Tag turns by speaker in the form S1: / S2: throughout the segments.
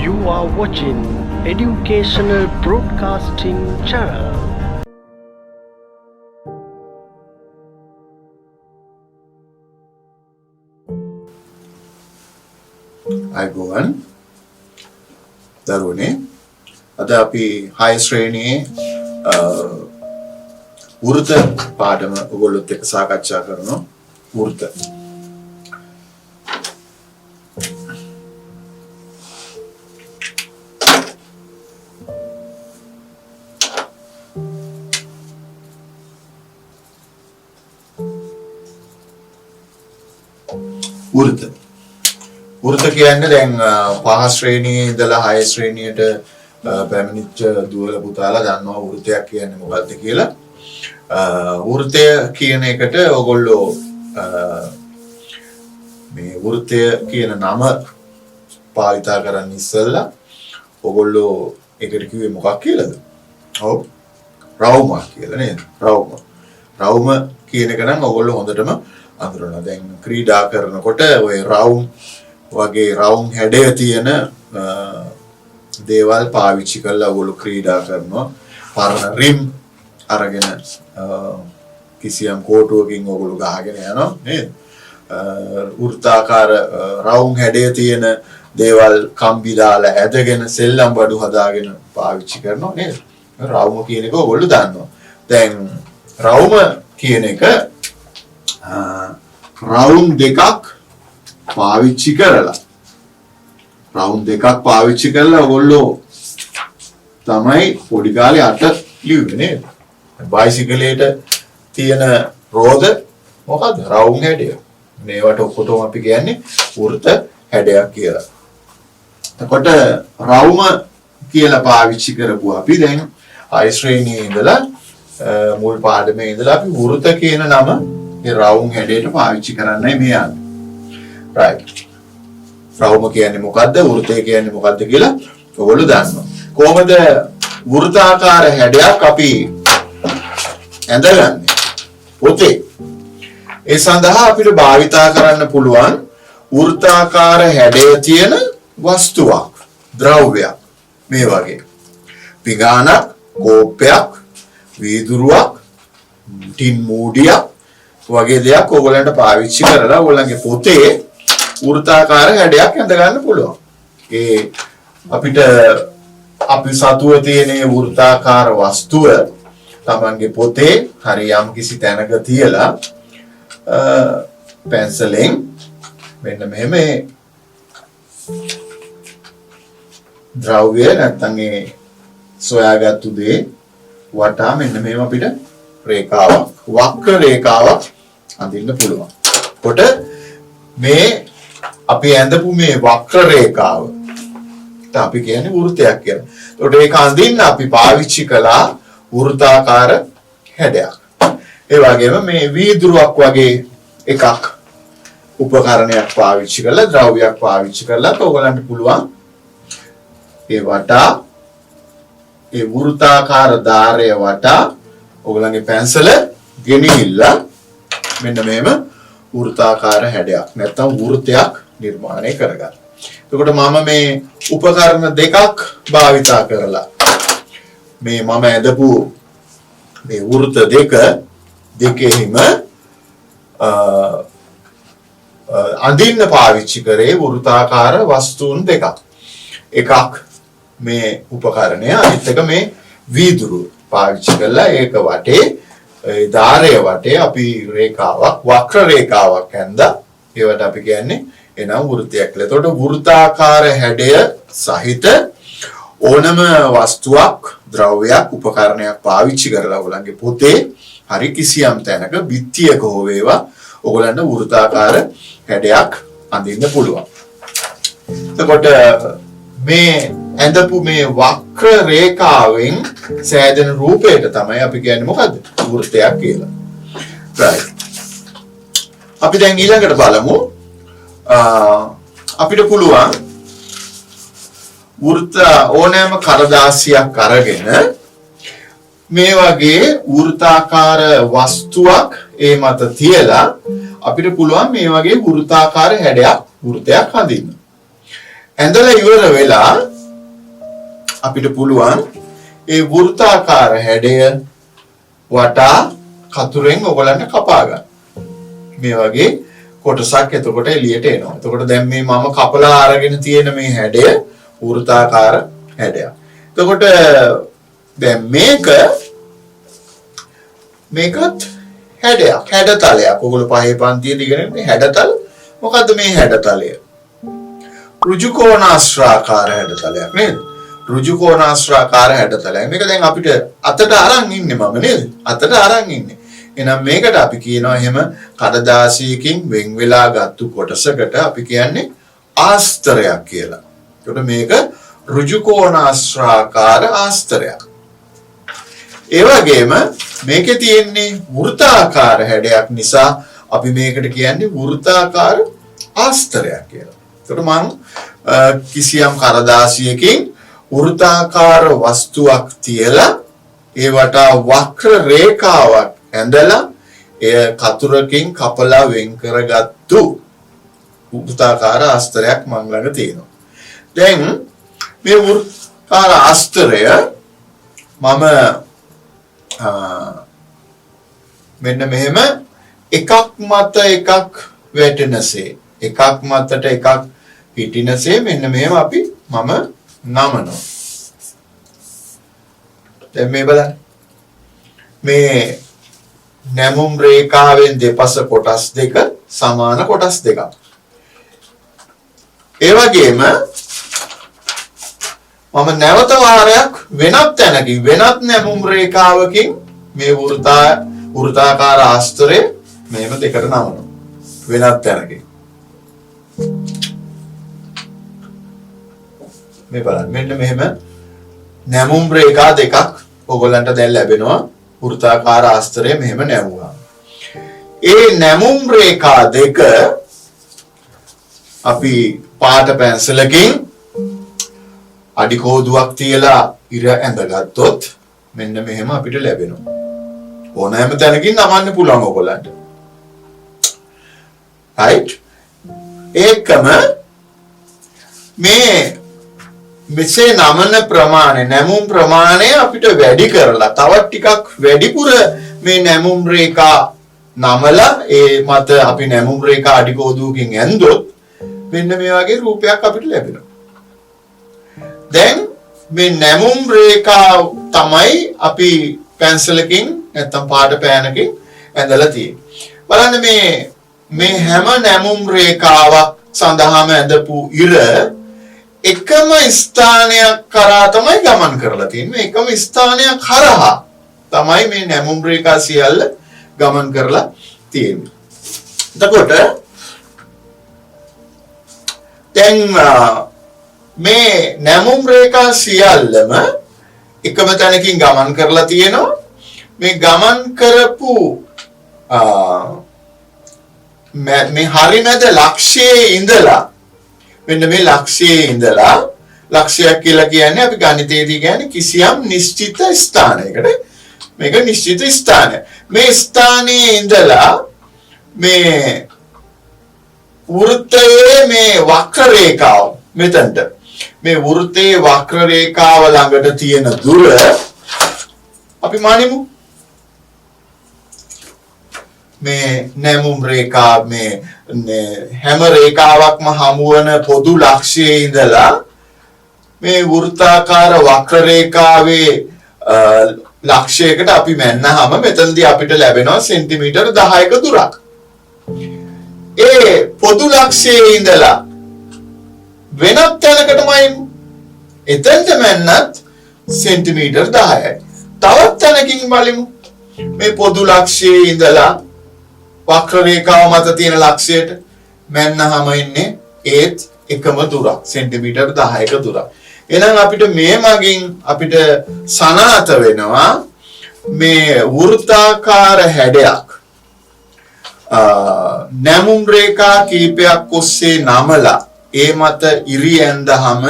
S1: You are watching Educational Broadcasting Channel.
S2: අයිබෝවන් දරුවනේ අද අපි 6 ශ්‍රේණියේ වෘත පාඩම ඔයගොල්ලොත් එක්ක සාකච්ඡා කරනවා වෘත වෘත කියන්නේ දැන් 5 ශ්‍රේණියේ ඉඳලා 6 ශ්‍රේණියට පැමිණිච්ච දුවල පුතාලා දන්නවා වෘතයක් කියන්නේ මොකක්ද කියලා. වෘතය කියන එකට ඔයගොල්ලෝ මේ වෘතය කියන නම පාවිච්චි කරන්න ඉස්සෙල්ලා ඔයගොල්ලෝ ඒකට කිව්වේ මොකක් කියලාද? ඔව් රවුම කියලා නේද? රවුම කියන එක නම් ඔයගොල්ලෝ හොඳටම අඳුරනවා. දැන් ක්‍රීඩා කරනකොට ඔය රවුම් වගේ රවුම් හැඩය තියෙන දේවල් පාවිච්චි කරලා ඔයගොල්ලෝ ක්‍රීඩා කරනවා. පරණ රිම් අරගෙන කිසියම් කෝටුවකින් ඔයගොල්ලෝ ගහගෙන යනවා නේද? වෘත්තාකාර රවුම් හැඩය තියෙන දේවල් කම්බි දාලා ඇදගෙන සෙල්ලම් බඩු හදාගෙන පාවිච්චි කරනවා නේද? රවුම කියන එක ඔයගොල්ලෝ දන්නවා. දැන් රවුම කියන එක රවුම් දෙකක් පාවිච්චි කරලා ඔයගොල්ලෝ තමයි පොඩි කාලේ අට ලිව්වේ නේද? බයිසිකලයට තියෙන රෝද මොකද්ද? රවුම් හැඩය. මේවට ඔක්කොටම අපි කියන්නේ වෘත හැඩයක් කියලා. එතකොට රවුම කියලා පාවිච්චි කරපුවා අපි දැන් 6 ශ්‍රේණියේ ඉඳලා මුල් පාඩමේ ඉඳලා අපි වෘත කියන නම ඒ රවුම් හැඩයට පාවිච්චි කරන්නයි මේ යන්නේ. right. රවුම කියන්නේ මොකද්ද? වෘතය කියන්නේ මොකද්ද කියලා ඔයගොල්ලෝ දන්නවා. කොහොමද වෘත්තාකාර හැඩයක් අපි ඇඳගන්නේ? පොතේ. ඒ සඳහා අපිට භාවිතා කරන්න පුළුවන් වෘත්තාකාර හැඩය තියෙන වස්තුවක්, ද්‍රව්‍යයක්. මේ වගේ. පිඟානක්, කෝප්පයක්, වීදුරුවක්, ටින් මූඩියක් වගේ දෙයක් ඔයගොල්ලන්ට පාවිච්චි කරලා ඔයගොල්ලන්ගේ පොතේ වෘත්තාකාර හැඩයක් ඇඳ ගන්න පුළුවන්. ඒ අපිට අපි සතුව තියෙන වෘත්තාකාර වස්තුව තමන්ගේ පොතේ හරි යම් කිසි තැනක තියලා පෙන්සලෙන් මෙන්න මෙහෙම ද්‍රව්‍ය නැත්නම් ඒ සොයාගත්තු දේ වටා මෙන්න මෙහෙම අපිට රේඛාවක්, වක්‍ර රේඛාවක් අඳින්න පුළුවන්. කොට මේ අපි ඇඳපු මේ වක්‍ර රේඛාව අපි කියන්නේ වෘතයක් කියලා. ඒකට ඒක අඳින්න අපි පාවිච්චි කළා වෘත්තාකාර හැඩයක්. ඒ වගේම මේ වීදුරුවක් වගේ එකක් උපකරණයක් පාවිච්චි කරලා ද්‍රව්‍යයක් පාවිච්චි කරලා ඔයගලන්ට පුළුවන් ඒ වටා ඒ වෘත්තාකාර ධාරය වටා ඔයගලගේ පැන්සල ගෙනිහිල්ලා මෙන්න මෙහෙම වෘත්තාකාර හැඩයක් නැත්නම් වෘතයක් නිර්මාණය කරගන්න. එතකොට මම මේ උපකරණ දෙකක් භාවිතා කරලා මේ මම ඇඳපු මේ වෘත දෙකෙහිම අඳින්න පාවිච්චි කරේ වෘත්තාකාර වස්තුන් දෙකක්. එකක් මේ උපකරණය, අනිත් එක මේ වීදුරුව පාවිච්චි කරලා ඒක වටේ ඒ ධාරය වටේ අපි රේඛාවක්, වක්‍ර රේඛාවක් ඇඳලා ඒවට අපි කියන්නේ එනම් වෘතයක් කියලා. එතකොට වෘත්තාකාර හැඩය සහිත ඕනම වස්තුවක්, ද්‍රව්‍යයක්, උපකරණයක් පාවිච්චි කරලා ඔයගලන්ගේ පොතේ හරි කිසියම් තැනක බිත්තියක හෝ වේවා ඔයගලන්ට වෘත්තාකාර හැඩයක් අඳින්න පුළුවන්. එතකොට මේ ඇඳපු මේ වක්‍ර රේඛාවෙන් සෑදෙන රූපයට තමයි අපි කියන්නේ මොකද්ද? වෘතයක් කියලා. right. අපි දැන් ඊළඟට බලමු අපිට පුළුවන් වෘත ඕනෑම කඩදාසියක් අරගෙන මේ වගේ වෘත්තාකාර වස්තුවක් ඒ මත තියලා අපිට පුළුවන් මේ වගේ වෘත්තාකාර හැඩයක් වෘතයක් හදින්න. ඇඳලා ඉවර වෙලා අපිට පුළුවන් ඒ වෘත්තාකාර හැඩය වටා කතුරෙන් ඔයගලන්ට කපා ගන්න. මේ වගේ කොටසක් එතකොට එළියට එනවා. එතකොට දැන් මේ මම කපලා අරගෙන තියෙන මේ හැඩය වෘත්තාකාර හැඩයක්. එතකොට දැන් මේකත් හැඩයක්, හැඩතලයක්. ඔයගොල්ලෝ පහේ පන්තියේදී ඉගෙන ගන්න හැඩතල. මොකද්ද මේ හැඩතලය? ඍජු කෝණාශ්‍රාකාර හැඩතලයක් නේද? ඍජු කෝණාශ්‍රාකාර හැඩතලයක්. මේක දැන් අපිට අතට අරන් ඉන්නේ මම නේද? අතට අරන් ඉන්නේ. එහෙනම් මේකට අපි කියනවා එහෙම කඩදාසියකින් වෙන් වෙලා ගත්තු කොටසකට අපි කියන්නේ ආස්තරයක් කියලා. ඒකට මේක ඍජු කෝණාශ්‍රාකාර ආස්තරයක්. ඒ වගේම මේකේ තියෙන්නේ වෘත්තාකාර හැඩයක් නිසා අපි මේකට කියන්නේ වෘත්තාකාර ආස්තරයක් කියලා. ඒකට මම කිසියම් කඩදාසියකින් වෘත්තාකාර වස්තුවක් තියලා ඒ වටා වක්‍ර රේඛාවක් ඇඳලා එය කතුරකින් කපලා වෙන් කරගත්තු වෘත්තාකාර ආස්තරයක් මම ළඟ තියෙනවා. දැන් මේ වෘත්තාකාර ආස්තරය මම මෙන්න මෙහෙම එකක් මත එකක් වැටෙනසේ එකක් මතට එකක් හිටිනසේ මෙන්න මෙහෙම මම නමනවා. දැන් මේ බලන්න මේ නැමුම් රේඛාවෙන් දෙපස කොටස් දෙක සමාන කොටස් දෙකක්. ඒ වගේම මම නැවත වාරයක් වෙනත් තැනකින් වෙනත් නැමුම් රේඛාවකින් මේ වෘත්තාකාර ආස්තරය මෙහෙම දෙකට නමනවා. වෙනත් තැනකින්. මේ බලන්න මෙන්න මෙහෙම නැමුම් රේඛා දෙකක් ඔයගොල්ලන්ට දැන් ලැබෙනවා. වෘත්තාකාර ආස්තරය මෙහෙම නැමුවා. ඒ නැමුම් රේඛා දෙක අපි පාට පැන්සලකින් අඩි කෝදුවක් තියලා ඉර ඇඳගත්තොත් මෙන්න මෙහෙම අපිට ලැබෙනවා. ඕනෑම තැනකින් නමන්න පුළුවන් ඔයගොල්ලන්ට. right? ඒකම මේ මෙසේ නමන ප්‍රමාණය නැමුම් ප්‍රමාණය අපිට වැඩි කරලා තවත් ටිකක් වැඩිපුර මේ නැමුම් රේඛා නමලා ඒ මත අපි නැමුම් රේඛා අඩි කෝදුවකින් ඇඳොත් මෙන්න මේ වගේ රූපයක් අපිට ලැබෙනවා. දැන් මේ නැමුම් රේඛා තමයි අපි පැන්සලකින් නැත්නම් පාට පෑනකින් ඇඳලා තියෙන්නේ. බලන්න මේ හැම නැමුම් රේඛාවක් සඳහාම ඇඳපු ඉර එකම ස්ථානයක් කරා තමයි ගමන් කරලා තියෙන්නේ. එකම ස්ථානයක් හරහා තමයි මේ නැමුම් රේඛා සියල්ල ගමන් කරලා තියෙන්නේ. එතකොට දැන් මේ නැමුම් රේඛා සියල්ලම එකම තැනකින් ගමන් කරලා තියෙනවා. මේ ගමන් කරපු මේ හරිමැද ලක්ෂයේ ඉඳලා මෙන්න මේ ලක්ෂයේ ඉඳලා ලක්ෂයක් කියලා කියන්නේ අපි ගණිතයේදී කියන්නේ කිසියම් නිශ්චිත ස්ථානයකට. මේක නිශ්චිත ස්ථානය. මේ ස්ථානයේ ඉඳලා මේ වෘත්තයේ මේ වක්‍ර රේඛාව මෙතනට මේ වෘත්තයේ වක්‍ර රේඛාව ළඟට තියෙන දුර අපි මානිමු. මේ නැමුම් රේඛා මේ හැම රේඛාවක්ම හමු වන පොදු ලක්ෂයේ ඉඳලා මේ වෘත්තාකාර වක්‍ර රේඛාවේ ලක්ෂයකට අපි මැන්නහම මෙතනදී අපිට ලැබෙනවා සෙන්ටිමීටර් 10ක දුරක්. ඒ පොදු ලක්ෂයේ ඉඳලා වෙනත් තැනකටමයි එතනට මැන්නත් සෙන්ටිමීටර් 10යි. තවත් තැනකින් බලමු. මේ පොදු ලක්ෂයේ ඉඳලා වක්‍ර රේඛාව මත තියෙන ලක්ෂයට මැන්නහම ඉන්නේ ඒත් එකම දුරක් සෙන්ටිමීටර් 10ක දුරක්. එහෙනම් අපිට මේ මගින් අපිට සනාථ වෙනවා මේ වෘත්තාකාර හැඩයක් නැමුම් රේඛා කීපයක් ඔස්සේ නමලා ඒ මත ඉරි ඇඳහම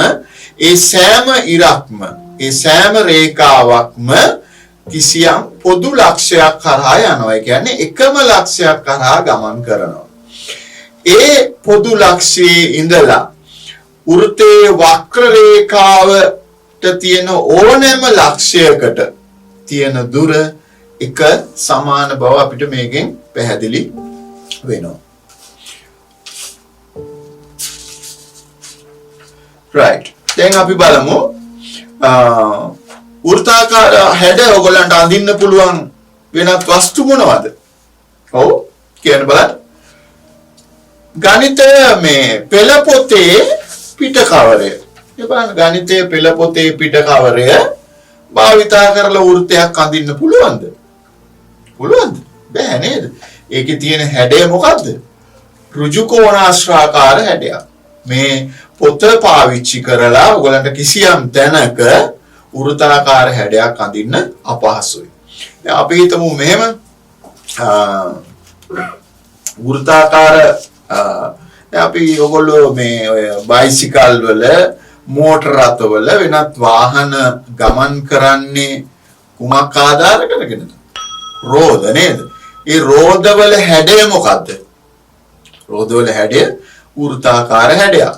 S2: ඒ සෑම ඉරක්ම ඒ සෑම රේඛාවක්ම කිසියම් පොදු ලක්ෂයක් කරා යනවා. ඒ කියන්නේ එකම ලක්ෂයක් කරා ගමන් කරනවා. ඒ පොදු ලක්ෂයේ ඉඳලා වෘත්තයේ වක්‍ර රේඛාවට තියෙන ඕනෑම ලක්ෂයකට තියෙන දුර එක සමාන බව අපිට මේකෙන් පැහැදිලි වෙනවා. right. දැන් අපි බලමු වෘත්තාකාර හැඩ ඔයගොල්ලන්ට අඳින්න පුළුවන් වෙනත් වස්තු මොනවද? ඔව් කියන්න බලන්න. ගණිත මේ පෙළ පොතේ පිට කවරය. ඒ බලන්න ගණිතයේ පෙළ පොතේ පිට කවරය භාවිතා කරලා වෘත්තයක් අඳින්න පුළුවන්ද? පුළුවන්ද? බෑ නේද? ඒකේ තියෙන හැඩය මොකද්ද? ඍජු කෝණාශ්‍රාකාර හැඩයක්. මේ පොත පාවිච්චි කරලා ඔයගලන්ට කිසියම් තැනක වෘත්තාකාර හැඩයක් අඳින්න අපහසුයි. දැන් අපි හිතමු මෙහෙම වෘත්තාකාර අපි ඔයගොල්ලෝ මේ බයිසිකල් වල මෝටර රථ වල වෙනත් වාහන ගමන් කරන්නේ කුමක් ආධාර කරගෙනද? රෝද නේද? ඒ රෝදවල හැඩය මොකද්ද? රෝදවල හැඩය වෘත්තාකාර හැඩයක්.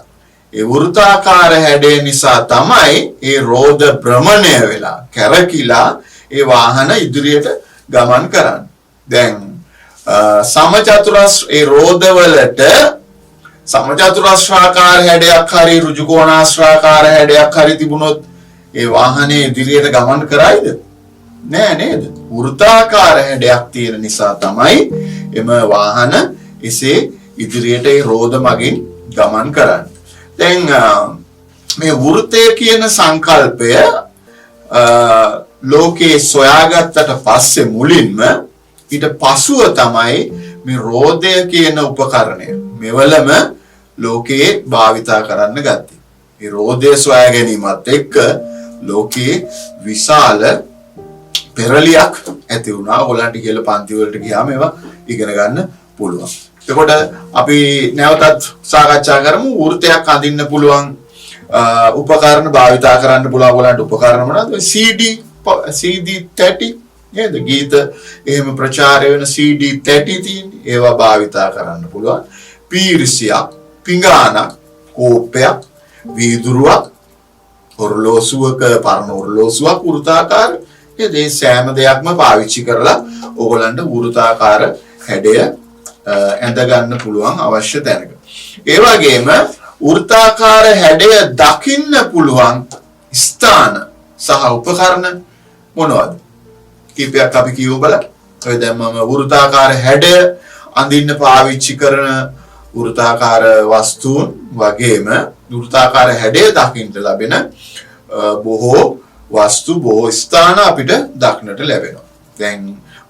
S2: ඒ වෘත්තාකාර හැඩය නිසා තමයි ඒ රෝද භ්‍රමණය වෙලා කැරකිලා ඒ වාහන ඉදිරියට ගමන් කරන්නේ. දැන් සමචතුරස් ඒ රෝදවලට සමචතුරස්‍රාකාර හැඩයක් හරි ඍජු කෝණාශ්‍රාකාර හැඩයක් හරි තිබුණොත් ඒ වාහනේ ඉදිරියට ගමන් කරයිද? නෑ නේද? වෘත්තාකාර හැඩයක් තියෙන නිසා තමයි එම වාහන එසේ ඉදිරියට ඒ රෝද මගින් ගමන් කරන්නේ. දැන් මේ වෘත්තය කියන සංකල්පය ලෝකේ සොයාගත්තට පස්සේ මුලින්ම ඊට පසුව තමයි මේ රෝදය කියන උපකරණය මෙවලම ලෝකයේ භාවිතා කරන්න ගත්තේ. මේ රෝදය සොයා ගැනීමත් එක්ක ලෝකයේ විශාල පෙරලියක් ඇති වුණා. ඔයගලන්ට කියලා පන්ති වලට ගියාම ඒවා ඉගෙන ගන්න පුළුවන්. එතකොට අපි නැවතත් සාකච්ඡා කරමු වෘත්තයක් අඳින්න පුළුවන් උපකරණ භාවිතා කරන්න පුළුවන් ඔයගලන්ට උපකරණ මොනවද? CD 30 නේද? ගීත එහෙම ප්‍රචාරය වෙන CD 30 තියෙන්නේ. ඒවා භාවිතා කරන්න පුළුවන්. පීරිසියක්, පිඟානක්, කෝප්පයක්, වීදුරුවක්, ඔරලෝසුවක පරණ ඔරලෝසුවක් වෘත්තාකාර. මේ සෑම දෙයක්ම පාවිච්චි කරලා ඕගොල්ලන්ට වෘත්තාකාර හැඩය ඇඳ ගන්න පුළුවන් අවශ්‍ය තැනක. ඒ වගේම වෘත්තාකාර හැඩය දකින්න පුළුවන් ස්ථාන සහ උපකරණ මොනවද? කීපයක් අපි කියමු බලන්න. ඔය දැන් මම වෘත්තාකාර හැඩය අඳින්න පාවිච්චි කරන වෘත්තාකාර වස්තුන් වගේම වෘත්තාකාර හැඩය දකින්න ලැබෙන බොහෝ වස්තු බොහෝ ස්ථාන අපිට දක්නට ලැබෙනවා. දැන්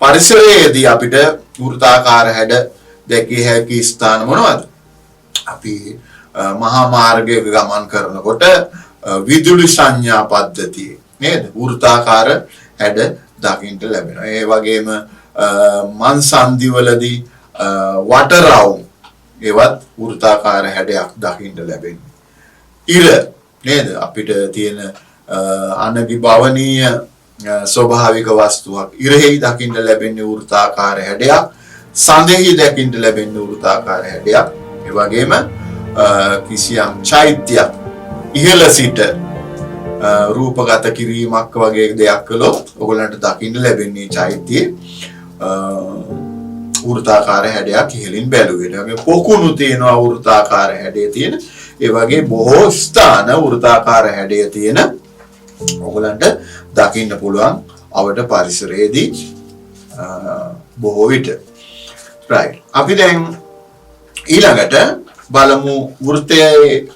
S2: පරිසරයේදී අපිට වෘත්තාකාර හැඩ දැකිය හැකි ස්ථාන මොනවද? අපි මහා මාර්ගයක ගමන් කරනකොට විදුලි සංඥා පද්ධතියේ නේද? වෘත්තාකාර හැඩ දකින්න ලැබෙනවා. ඒ වගේම මන් සංදිවලදී වටරවුම් ඒවත් වෘත්තාකාර හැඩයක් දකින්න ලැබෙනවා. ඉර නේද? අපිට තියෙන අනවිභවනීය ස්වභාවික වස්තුවක්. ඉරෙහි දකින්න ලැබෙන වෘත්තාකාර හැඩයක්, සඳෙහි දකින්න ලැබෙන වෘත්තාකාර හැඩයක්. ඒ වගේම කිසියම් චෛත්‍යයක් ඉහළ සිට රූපගත කිරීමක් වගේ දෙයක් කළොත් ඔයගලන්ට දකින්න ලැබෙන්නේ චෛත්‍යයේ වෘත්තාකාර හැඩයක් ඉහළින් බැලුවේ. ඒ වගේ පොකුණු තියෙනවා වෘත්තාකාර හැඩය තියෙන. ඒ වගේ බොහෝ ස්ථාන වෘත්තාකාර හැඩය තියෙන ඔයගලන්ට දකින්න පුළුවන් අවට පරිසරයේදී බොහෝ විට. right. අපි දැන් ඊළඟට බලමු වෘත්තයේ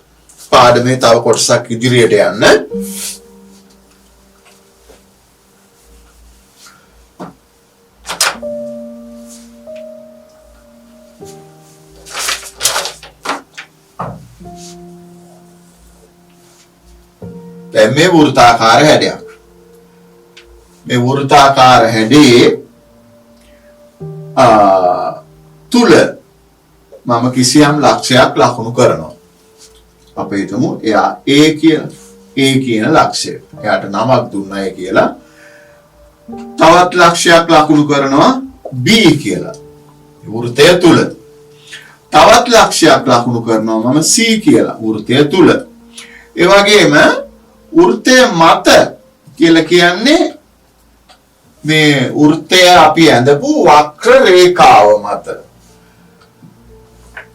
S2: පාඩමේ තව කොටසක් ඉදිරියට යන්න. දැන් මේ වෘත්තාකාර හැඩයක්. මේ වෘත්තාකාර හැඩේ තුල මම කිසියම් ලක්ෂයක් ලකුණු කරනවා. අපි හිතමු එයා A කියන ලක්ෂය. එයාට නමක් දුන්නයි කියලා. තවත් ලක්ෂයක් ලකුණු කරනවා B කියලා. වෘත්තය තුල. තවත් ලක්ෂයක් ලකුණු කරනවා මම C කියලා වෘත්තය තුල. ඒ වගේම වෘත්තය මත කියලා කියන්නේ මේ වෘත්තය අපි ඇඳපු වක්‍ර රේඛාව මත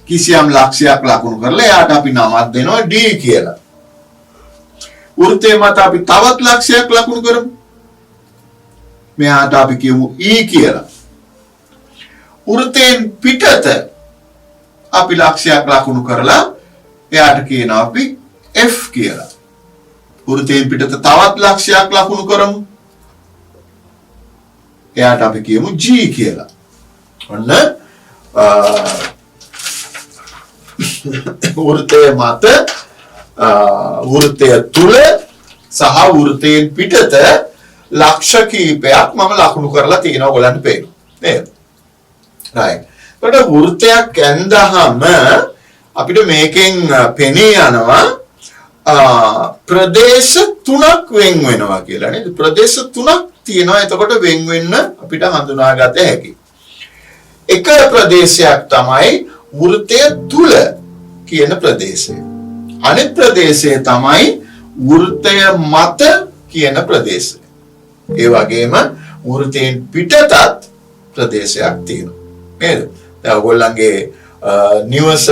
S2: කිසියම් ලක්ෂයක් ලකුණු කරලා එයාට අපි නමක් දෙනවා D කියලා. වෘත්තය මත අපි තවත් ලක්ෂයක් ලකුණු කරමු. මෙයාට අපි කියමු E කියලා. වෘත්තයෙන් පිටත අපි ලක්ෂයක් ලකුණු කරලා එයාට කියනවා අපි F කියලා. වෘත්තයෙන් පිටත තවත් ලක්ෂයක් ලකුණු කරමු. එයාට අපි කියමු G කියලා. ඔන්න වෘත්තය මත වෘත්තය තුල සහ වෘත්තයෙන් පිටත ලක්ෂ කීපයක් මම ලකුණු කරලා තියෙනවා ඔයගලන්ට පේනවා නේද? right. ඒකට වෘත්තයක් ඇඳහම අපිට මේකෙන් පෙනී යනවා ප්‍රදේශ තුනක් වෙන් වෙනවා කියලා නේද? ප්‍රදේශ තුනක් තියෙනවා. එතකොට වෙන් වෙන්න අපිට හඳුනාගත හැකි. එක ප්‍රදේශයක් තමයි වෘත්තය තුල කියන ප්‍රදේශය. අනිත් ප්‍රදේශය තමයි වෘත්තය මත කියන ප්‍රදේශය. ඒ වගේම වෘත්තයෙන් පිටතත් ප්‍රදේශයක් තියෙනවා. නේද? දැන් ඔයගොල්ලන්ගේ නිවස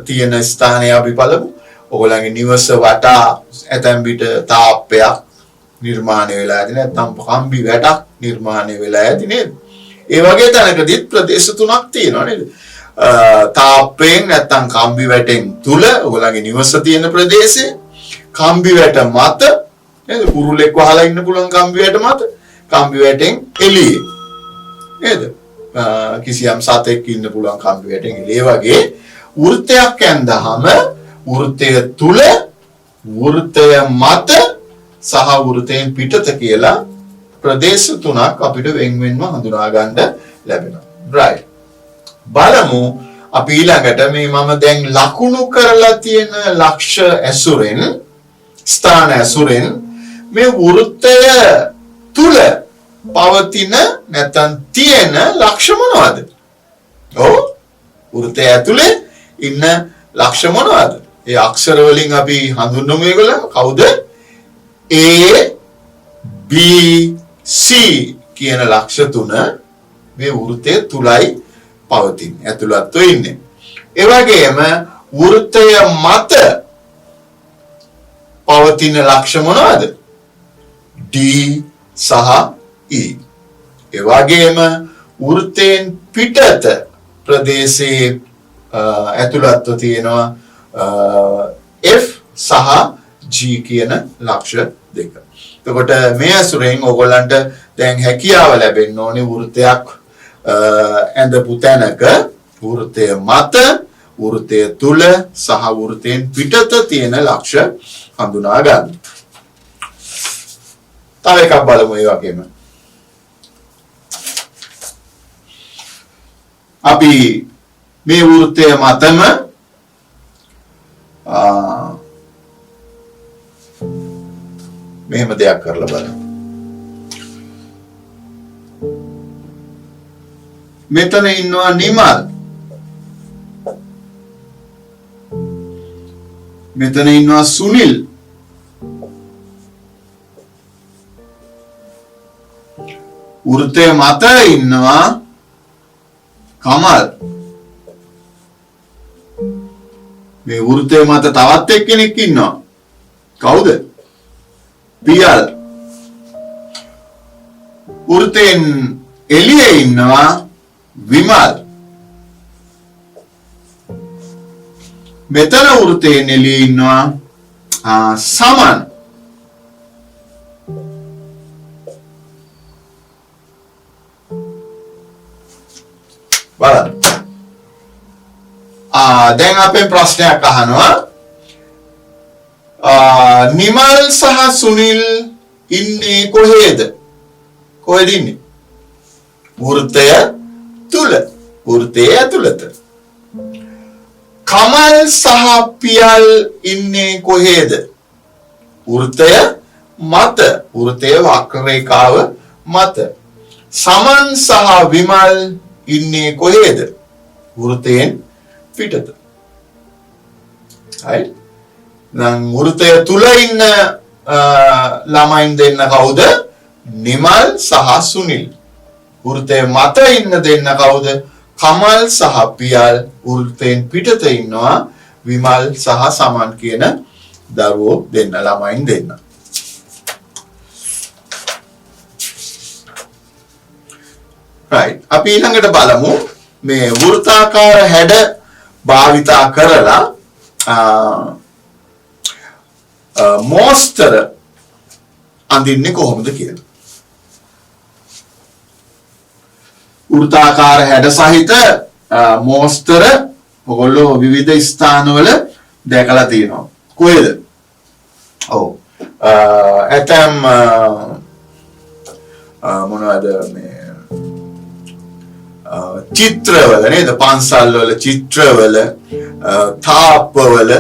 S2: තියෙන ස්ථානය අපි බලමු. ඔයගොල්ලන්ගේ නිවස වටා ඇතැම් විට තාප්පයක් නිර්මාණය වෙලා ඇති නැත්නම් කම්බි වැටක් නිර්මාණය වෙලා ඇති නේද? ඒ වගේ තැනකදීත් ප්‍රදේශ තුනක් තියෙනවා නේද? තාප්පෙන් නැත්නම් කම්බි වැටෙන් තුල ඔයගොල්ලන්ගේ නිවස තියෙන ප්‍රදේශය, කම්බි වැට මත නේද? කුරුල්ලෙක් වහලා ඉන්න පුළුවන් කම්බි වැට මත, කම්බි වැටෙන් එළියේ නේද? කිසියම් සතෙක් ඉන්න පුළුවන් කම්බි වැටෙන් එළියේ වගේ වෘත්තයක් ඇඳහම වෘත්තය තුල, වෘත්තය මත සහ වෘත්තයෙන් පිටත කියලා ප්‍රදේශ තුනක් අපිට වෙන්වෙන්ව හඳුනා ගන්න ලැබෙනවා. right. බලමු අපි ඊළඟට මේ මම දැන් ලකුණු කරලා තියෙන ලක්ෂ ඇසුරෙන් ස්ථාන ඇසුරෙන් මේ වෘත්තය තුල පවතින නැත්නම් තියෙන ලක්ෂ මොනවද? ඔව් වෘත්තය ඇතුලේ ඉන්න ලක්ෂ මොනවද? ඒ අක්ෂර වලින් අපි හඳුන්වමු ඒගොල්ලෝ කවුද? A B C කියන ලක්ෂ තුන මේ වෘත්තය තුලයි පවතින්නේ. ඇතුළත්ව ඉන්නේ. ඒ වගේම වෘත්තය මත පවතින ලක්ෂ මොනවද? D සහ E. ඒ වගේම වෘත්තයෙන් පිටත ප්‍රදේශයේ ඇතුළත්ව තියෙනවා F සහ G කියන ලක්ෂ දෙක. එතකොට මේ අසුරෙන් ඔයගොල්ලන්ට දැන් හැකියාව ලැබෙන්න ඕනේ වෘත්තයක් ඇඳපු තැනක වෘත්තය මත, වෘත්තය තුල සහ වෘත්තයෙන් පිටත තියෙන ලක්ෂ හඳුනා ගන්න. තව එකක් බලමු ඒ වගේම. අපි මේ වෘත්තය මතම මෙහෙම දෙයක් කරලා බලමු. මෙතන ඉන්නවා නිමල්. මෙතන ඉන්නවා සුනිල්. වෘත්තය මත ඉන්නවා කමල්. මේ වෘත්තය මත තවත් එක්කෙනෙක් ඉන්නවා. කවුද? පියල්. වෘත්තයෙන් එළියේ ඉන්නවා විමල්. මෙතන වෘත්තයෙන් එළියේ ඉන්නවා සමන්. බලන්න. දැන් අපේ ප්‍රශ්නයක් අහනවා. නිමල් සහ සුනිල් ඉන්නේ කොහෙද? කොහෙද ඉන්නේ? වෘත්තය තුල. වෘත්තයේ ඇතුළත. කමල් සහ පියල් ඉන්නේ කොහෙද? වෘත්තය මත. වෘත්තයේ වක්‍ර රේඛාව මත. සමන් සහ විමල් ඉන්නේ කොහෙද? වෘත්තයෙන් පිටත. right? දැන් වෘතය තුල ඉන්න ළමයින් දෙන්න කවුද? නිමල් සහ සුනිල්. වෘතය මත ඉන්න දෙන්න කවුද? කමල් සහ පියල්. වෘතයෙන් පිටත ඉන්නවා විමල් සහ සමන් කියන දරුවෝ දෙන්න, ළමයින් දෙන්න. right. අපි ඊළඟට බලමු මේ වෘත්තාකාර හැඩ භාවිතා කරලා මෝස්තර අඳින්නේ කොහොමද කියලා. වෘත්තාකාර හැඩ සහිත මෝස්තර ඔයගොල්ලෝ විවිධ ස්ථානවල දැකලා තියෙනවා. කොහෙද? ඔව්. ඇතම් මොනවද මේ චිත්‍රවල නේද? පන්සල් වල චිත්‍රවල තාප්පවල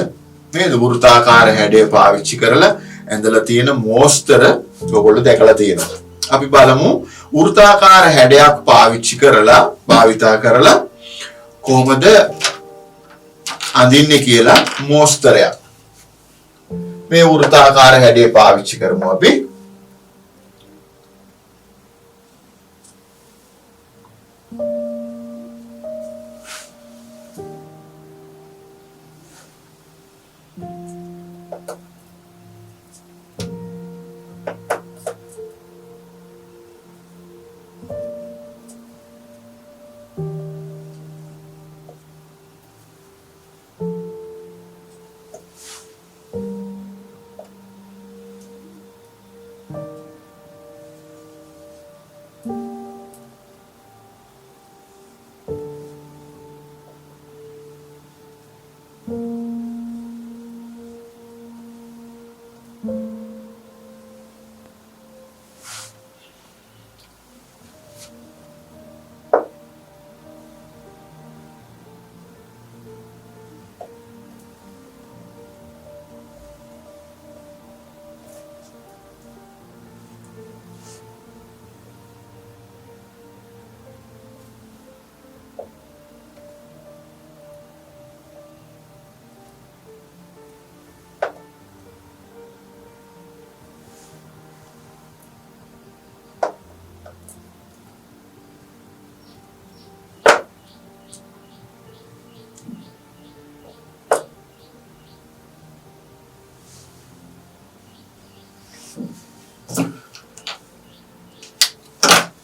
S2: නේද? වෘත්තාකාර හැඩය පාවිච්චි කරලා ඇඳලා තියෙන මෝස්තර ඔයගොල්ලෝ දැකලා තියෙනවා. අපි බලමු වෘත්තාකාර හැඩයක් පාවිච්චි කරලා භාවිතා කරලා කොහොමද අඳින්නේ කියලා මෝස්තරයක්. මේ වෘත්තාකාර හැඩය පාවිච්චි කරමු අපි.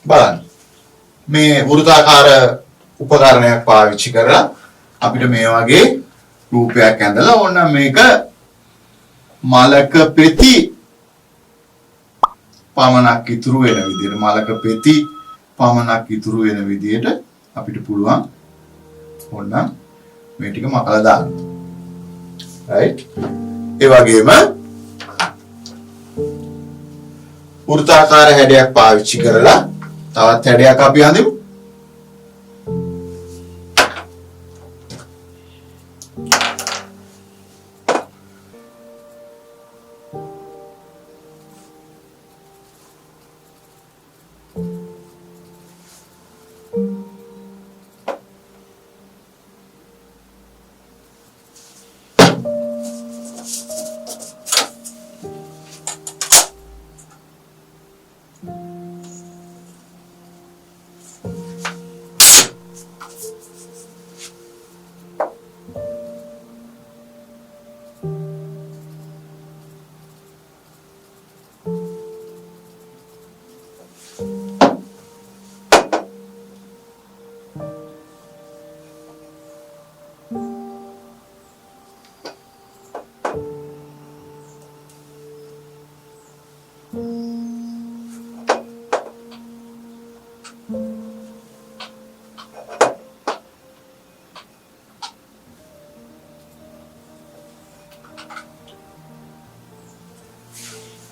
S2: බලන්න මේ වෘත්තාකාර උපකරණයක් පාවිච්චි කරලා අපිට මේ වගේ රූපයක් ඇඳලා ඕන මේක මලක පෙති පමණක් ඉතුරු වෙන විදිහට මලක පෙති පමණක් ඉතුරු වෙන විදිහට අපිට පුළුවන් ඕන මේ ටික මකලා දාන්න. right. ඒ වගේම වෘත්තාකාර හැඩයක් පාවිච්චි කරලා තවත් හැඩයක් අපි අඳිමු.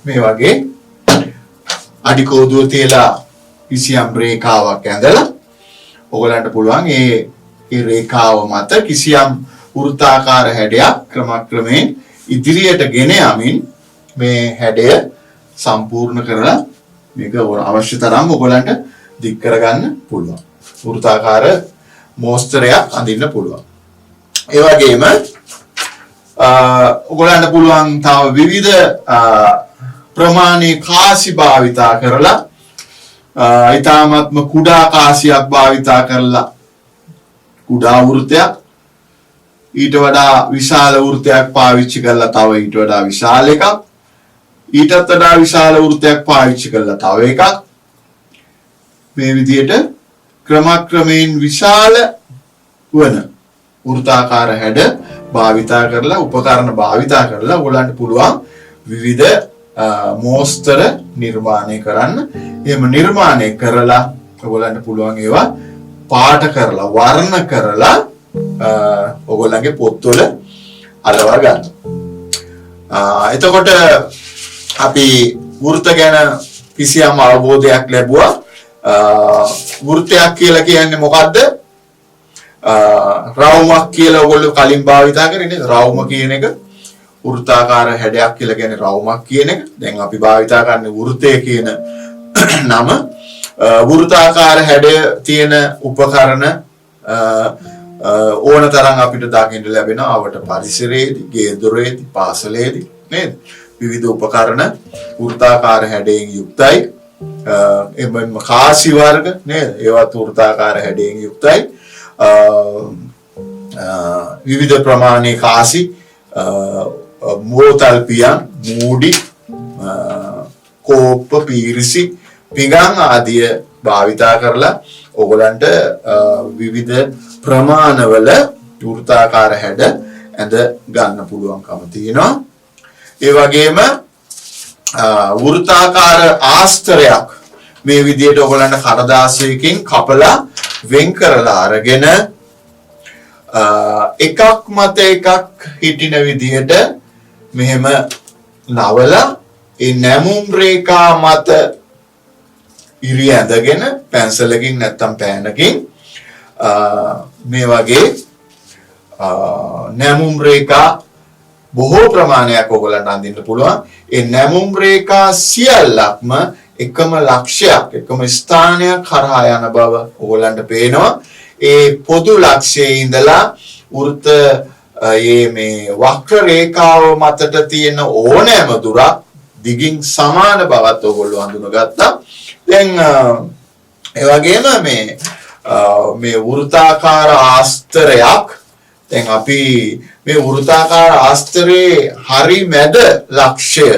S2: මේ වගේ අඩි කෝදුව තියලා කිසියම් රේඛාවක් ඇඳලා ඔයගලන්ට පුළුවන් ඒ රේඛාව මත කිසියම් වෘත්තාකාර හැඩයක් ක්‍රමක්‍රමයෙන් ඉදිරියට ගෙන යමින් මේ හැඩය සම්පූර්ණ කරලා මේක අවශ්‍ය තරම් ඔයගලන්ට දික් කරගන්න පුළුවන්. වෘත්තාකාර මෝස්තරයක් අඳින්න පුළුවන්. ඒ වගේම ඔයගොල්ලන්ට පුළුවන් තව විවිධ ප්‍රමාණයේ කාසි භාවිතා කරලා ඊටාත්ම කුඩා කාසියක් භාවිතා කරලා කුඩා වෘත්තයක් ඊට වඩා විශාල වෘත්තයක් පාවිච්චි කරලා තව ඊට වඩා විශාල එකක් ඊටත් වඩා විශාල වෘත්තයක් පාවිච්චි කරලා තව එකක් මේ විදිහට ක්‍රමක්‍රමයෙන් විශාල වන වෘත්තාකාර හැඩ භාවිතා කරලා උපකරණ භාවිතා කරලා ඔයගලන්ට පුළුවන් විවිධ මෝස්තර නිර්මාණය කරන්න. එහෙම නිර්මාණය කරලා ඔයගලන්ට පුළුවන් ඒවා පාට කරලා වර්ණ කරලා ඔයගොල්ලන්ගේ පොත්වල අලවා ගන්න. එතකොට අපි වෘත්ත ගැන කිසියම් අවබෝධයක් ලැබුවා. වෘත්තයක් කියලා කියන්නේ මොකද්ද? රවුමක් කියලා ඔයගොල්ලෝ කලින් භාවිතා කරේ නේද? රවුම කියන එක වෘත්තාකාර හැඩයක් කියලා කියන්නේ රවුමක් කියන එක. දැන් අපි භාවිතා කරන්නේ වෘත්තය කියන නම. වෘත්තාකාර හැඩය තියෙන උපකරණ ඕන තරම් අපිට දකින්න ලැබෙනවා අවට පරිසරයේදී, ගේ-දොරේදී, පාසලේදී නේද? විවිධ උපකරණ වෘත්තාකාර හැඩයෙන් යුක්තයි. එබැවින්ම කාසි වර්ග නේද? ඒවත් වෘත්තාකාර හැඩයෙන් යුක්තයි. විවිධ ප්‍රමාණයේ කාසි බෝතල් පියන් මූඩි කෝප්ප පීරිසි පිඟන් ආදිය භාවිතා කරලා ඔයගලන්ට විවිධ ප්‍රමාණවල වෘත්තාකාර හැඩ ඇඳ ගන්න පුළුවන්කම තියෙනවා. ඒ වගේම වෘත්තාකාර ආස්තරයක් මේ විදිහට ඔයගලන්ට කඩදාසියකින් කපලා වෙන් කරලා අරගෙන එකක් මත එකක් හිටින විදිහට මෙහෙම නවලා ඒ නැමුම් රේඛා මත ඉරි ඇඳගෙන පැන්සලකින් නැත්තම් පෑනකින් මේ වගේ නැමුම් රේඛා බොහෝ ප්‍රමාණයක් ඔයගලන්ට අඳින්න පුළුවන්. ඒ නැමුම් රේඛා සියල්ලක්ම එකම ලක්ෂයක් එකම ස්ථානයක් කරහා යන බව ඔයගලන්ට පේනවා. ඒ පොදු ලක්ෂයේ ඉඳලා වෘත්ත මේ වක්‍ර රේඛාව මතට තියෙන ඕනෑම දුරක් දිගින් සමාන බවත් ඔයගොල්ලෝ හඳුනගත්තා. දැන් ඒ වගේම මේ වෘත්තාකාර ආස්තරයක් දැන් අපි මේ වෘත්තාකාර ආස්තරයේ හරි මැද ලක්ෂය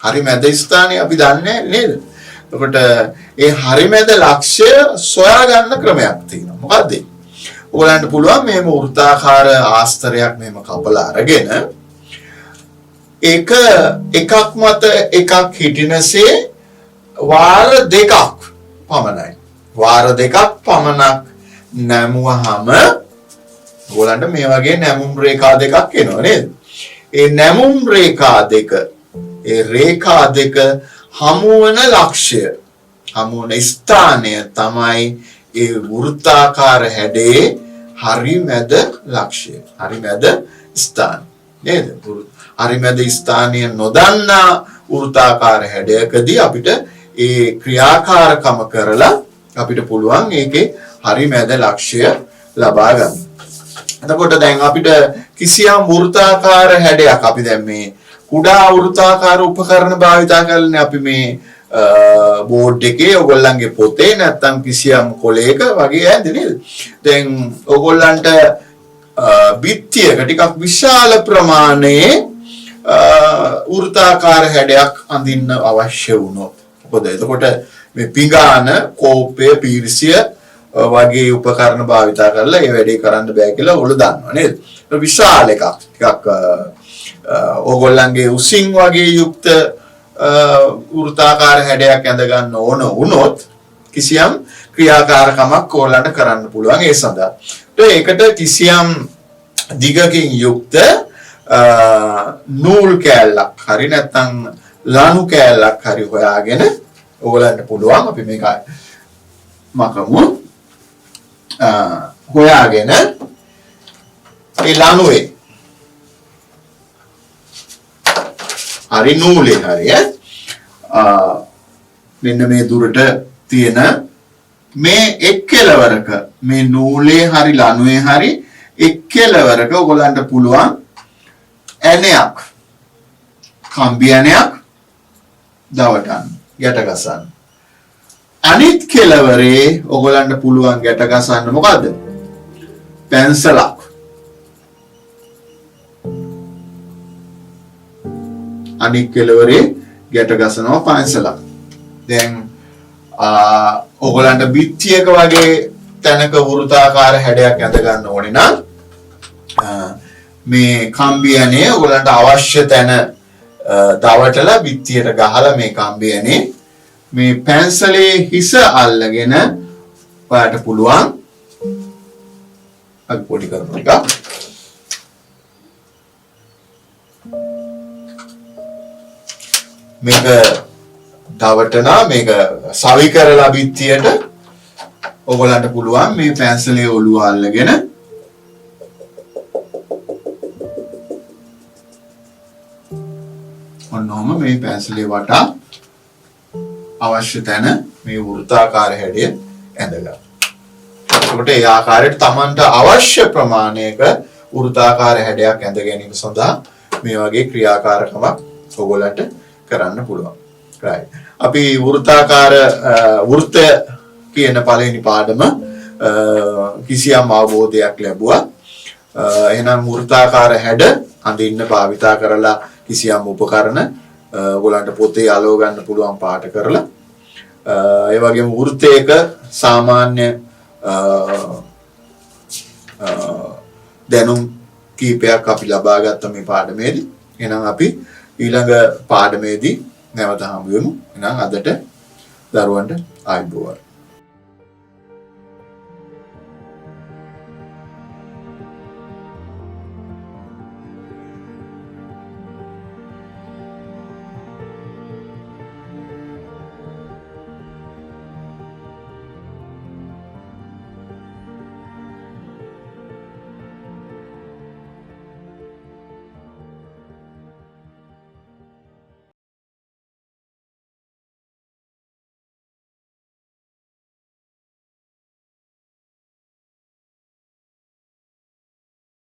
S2: හරි මැද ස්ථානය අපි දන්නේ නේද? එතකොට ඒ හරි මැද ලක්ෂය සොයා ගන්න ක්‍රමයක් තියෙනවා. මොකද්ද? ඔයගලන්ට පුළුවන් මේ වෘත්තාකාර ආස්තරයක් මෙහෙම කපලා අරගෙන එකක් මත එකක් හිටිනසේ වාර දෙකක් පමණයි. වාර දෙකක් පමණක් නැමුවහම ඔයගලන්ට මේ වගේ නැමුම් රේඛා දෙකක් එනවා නේද? ඒ නැමුම් රේඛා දෙක ඒ රේඛා දෙක හමු වන ලක්ෂය හමු වන ස්ථානය තමයි ඒ වෘත්තාකාර හැඩයේ හරි මැද ලක්ෂය. හරි මැද ස්ථාන නේද? හරි මැද ස්ථානය නොදන්නා වෘත්තාකාර හැඩයකදී අපිට ඒ ක්‍රියාකාරකම කරලා අපිට පුළුවන් ඒකේ හරි මැද ලක්ෂය ලබා ගන්න. එතකොට දැන් අපිට කිසියම් වෘත්තාකාර හැඩයක් අපි දැන් මේ කුඩා වෘත්තාකාර උපකරණ භාවිතා කරන්නේ අපි මේ බෝඩ් එකේ ඔයගොල්ලන්ගේ පොතේ නැත්තම් කිසියම් කොලයක වගේ ඇද්ද නේද? දැන් ඔයගොල්ලන්ට බිත්තියක ටිකක් විශාල ප්‍රමාණයේ වෘත්තාකාර හැඩයක් අඳින්න අවශ්‍ය වුණොත් මොකද එතකොට මේ පිඟාන කෝපය පීරිසිය වගේ උපකරණ භාවිතා කරලා ඒ වැඩේ කරන්න බෑ කියලා ඔයගොල්ලෝ දන්නවා නේද? විශාල එකක් ටිකක් ඕගොල්ලන්ගේ උසින් වගේ යුක්ත වෘත්තාකාර හැඩයක් ඇඳ ගන්න ඕන වුණොත් කිසියම් ක්‍රියාකාරකමක් ඕගොල්ලන්ට කරන්න පුළුවන් ඒ සඳහා. ඒකට කිසියම් දිගකින් යුක්ත නූල් කෑල්ලක් හරි නැත්නම් ලණු කෑල්ලක් හරි හොයාගෙන ඕගොල්ලන්ට පුළුවන් අපි මේක මකමු හොයාගෙන ඒ ලණුවේ හරි නූලේ හරි මෙන්න මේ දුරට තියෙන මේ එක් කෙලවරක මේ නූලේ හරි ලණුවේ හරි එක් කෙලවරක ඔයගලන්ට පුළුවන් ඇණයක් කම්බි ඇණයක් දවටන්න ගැට ගසන්න. අනිත් කෙළවරේ ඔයගලන්ට පුළුවන් ගැට ගසන්න මොකද්ද? පැන්සලක්. අනිත් කෙළවරේ ගැට ගසනවා පැන්සලක්. දැන් ඔයගලන්ට බිත්තියක වගේ තැනක වෘත්තාකාර හැඩයක් ඇඳ ගන්න ඕනේ නම් මේ කම්බියනේ ඔයගලන්ට අවශ්‍ය තැන දවටලා බිත්තියට ගහලා මේ කම්බියනේ මේ පැන්සලේ හිස අල්ලගෙන ඔයාලට පුළුවන් අද පොඩි කරන එක මේක දවටනා මේක සවි කරලා බිත්තියට ඔයගලන්ට පුළුවන් මේ පැන්සලේ ඔළුව අල්ලගෙන ඔන්නෝම මේ පැන්සලේ වටා අවශ්‍ය තැන මේ වෘත්තාකාර හැඩය ඇඳගන්න. ඒකට ඒ ආකාරයට Tamanට අවශ්‍ය ප්‍රමාණයක වෘත්තාකාර හැඩයක් ඇඳ ගැනීම සඳහා මේ වගේ ක්‍රියාකාරකමක් ඔයගලන්ට කරන්න පුළුවන්. right. අපි වෘත්තාකාර වෘත්තය කියන පළවෙනි පාඩම කිසියම් අවබෝධයක් ලැබුවා. එහෙනම් වෘත්තාකාර හැඩ අඳින්න භාවිතා කරලා කිසියම් උපකරණ ඔයගලන්ට පොතේ අලව ගන්න පුළුවන් පාට කරලා ඒ වගේම වෘත්තයක සාමාන්‍ය දැනුම් කීපයක් අපි ලබා ගත්ත මේ පාඩමේදී. එහෙනම් අපි ඊළඟ පාඩමේදී නැවත හමු වෙමු. එහෙනම් අදට දරුවන්ට ආයුබෝවන්.